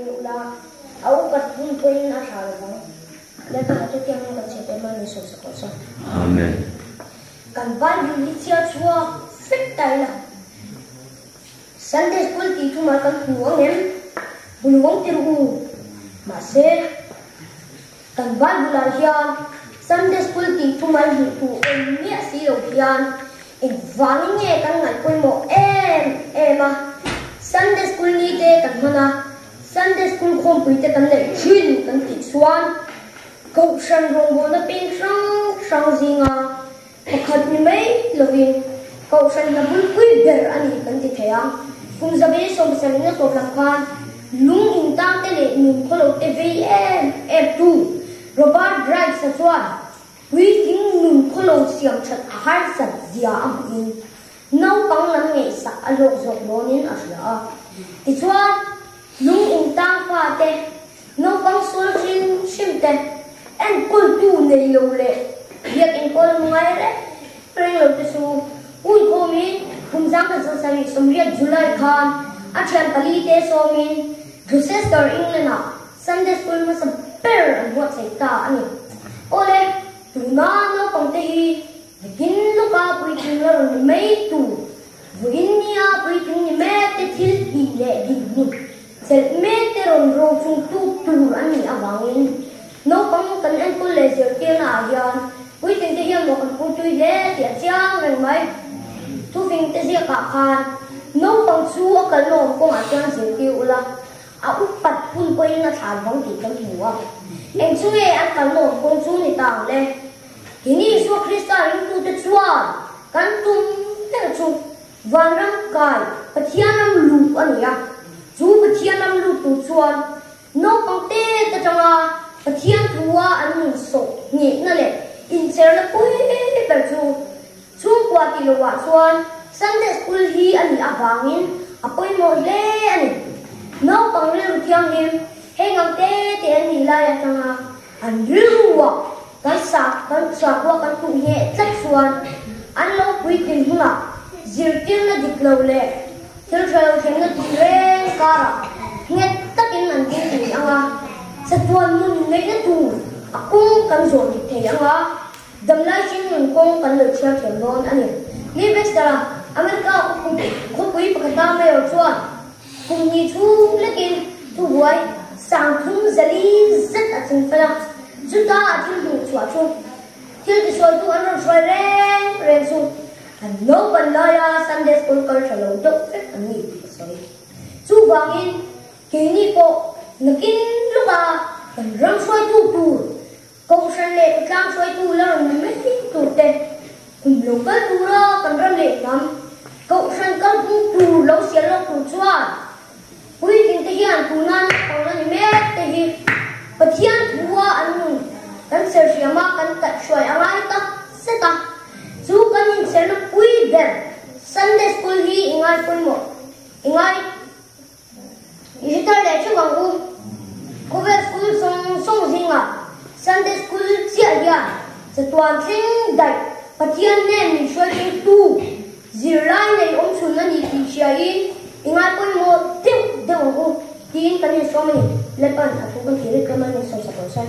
ula au kat pun point na thar ba le ka te tiang ka che te ma ni so sa amen kan ban yu li chia chua fit tai la Sunday school ti tu ma kan huang em bulwang ti ru ma se kan ban bula hian Sunday school ti tu ma hi tu en ni si lo hian in wang nge kan ngai koi mo ma Sunday school ni te kan mana Sunday school khom pui te kan le thin kan ti chuan ko shan rong bo na ping sang zinga pakhat ni mai lovin ko shan na bul pui ber ani kan ti thaya kum zabe som sang na to lam khan lung in tang te le nun ko lo te ve f2 Robert Drive sa chuan we ting nun ko lo siam that a har sat zia am in no pang lam nge sa alok zok lonin asla ti chuan lung in tang fa te no pang sul chin shim te en kul tu nei lo le yak in kol ngai re preng lo te su ui ko mi kum jang ka sa ni somriat July khan a chan pali te so min Gloucester England na Sunday school ma sa per what say ta ani ole tu na no pang te hi gin lu ka pui tin lo ni mai tu vugin nia pui tin ni me te thil hi le gi ni sel me te ron ro chung tu ani awangin no pang kan en kul le zer ke na yan pui tin te hian mo kan pu tui le ti chiang reng mai tu fing te zia ka khan no pang chu a kal no ko ma chang zer ke ula a upat pun ko ina thal bang ti kan huwa en chu e an kal no ko chu ni tang le kini su Krista ring tu te chuan kan tum te chu vanram kai pathianam lu ani ya chu pathianam lu tu chuan no pang te ta changa pathian thuwa an ni so ni na le in cher la pui per chu kwa ti lo wa chuan Sunday school hi ani awangin apoi mo le ani no pang le ru tiang him he ngam te ani la ya changa an ruwa kan sa kwa kan tu he tlak chuan an lo pui tin huna zir tin na dik lo le thil thel theng na ti re kara nget takin an tin ni anga sa tuan nun nei na tu akung kan zo dik the anga dam lai chin nun kong kan le chia thiam don ani ni bestara America ko pui pakata me or chuan kum ni thu lekin tu huai sang thum zali zat a chung fala chuta a thil du chua chu thil ti soi tu an roi ren chu an no ban la ya Sunday school kal thalo to ani sorry chu wangin ke ni po nakin luka kan ram soi tu ko san le tlang soi tu la me tu te kum lo kal tu ra kan ram le nam ko san kal tu lo sia lo tu chuan pui tin te hian tu nan ko na ni me te hi pathian thuwa an nun kan ser siama kan ta shoi angai ta seta chu kan in ser na pui ber Sunday school hi ingai pui mo ingai itar le chu wang u ko ve school song zinga Sunday school chia ya se tuan thing dai pathian ne ni shoi tin tu zirlai nei om chun na ni ti chia in ingai pui mo tiu de u tin kan ni so mani lepan aku kan kiri ke mana so sa